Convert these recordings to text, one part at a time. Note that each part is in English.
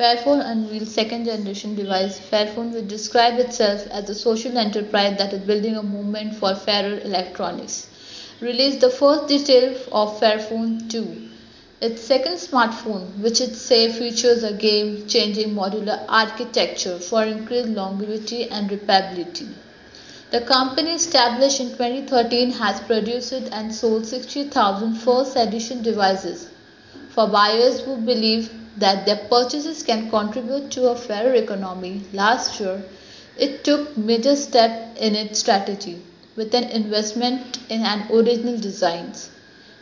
Fairphone unveils second generation device. Fairphone will describe itself as a social enterprise that is building a movement for fairer electronics. Released the first detail of Fairphone 2. Its second smartphone, which it says features a game-changing modular architecture for increased longevity and repairability. The company, established in 2013, has produced and sold 60,000 first edition devices for buyers who believe that their purchases can contribute to a fairer economy. Last year, it took major step in its strategy with an investment in an original designs,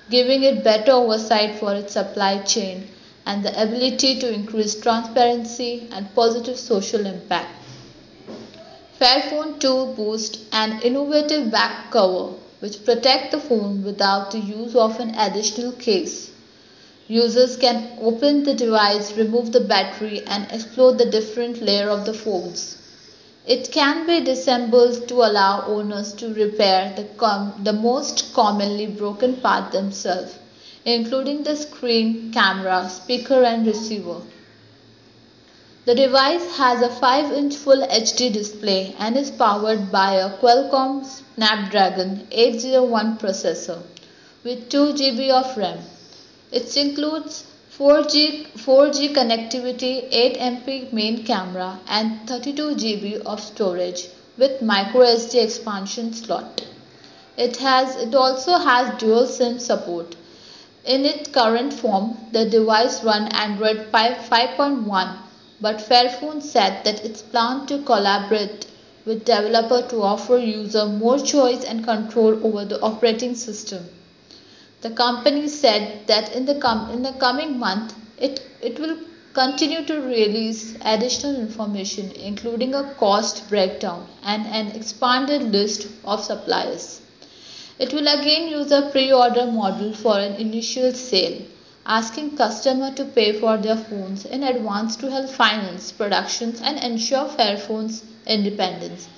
giving it better oversight for its supply chain and the ability to increase transparency and positive social impact. Fairphone 2 boasts an innovative back cover which protects the phone without the use of an additional case. Users can open the device, remove the battery, and explore the different layers of the phones. It can be disassembled to allow owners to repair the most commonly broken part themselves, including the screen, camera, speaker, and receiver. The device has a 5-inch Full HD display and is powered by a Qualcomm Snapdragon 801 processor with 2 GB of RAM. It includes 4G connectivity, 8 MP main camera, and 32 GB of storage with microSD expansion slot. It also has dual SIM support. In its current form, the device runs Android 5.1, but Fairphone said that it plans to collaborate with developers to offer users more choice and control over the operating system. The company said that in the coming month, it will continue to release additional information, including a cost breakdown and an expanded list of suppliers. It will again use a pre-order model for an initial sale, asking customers to pay for their phones in advance to help finance production and ensure Fairphone's independence.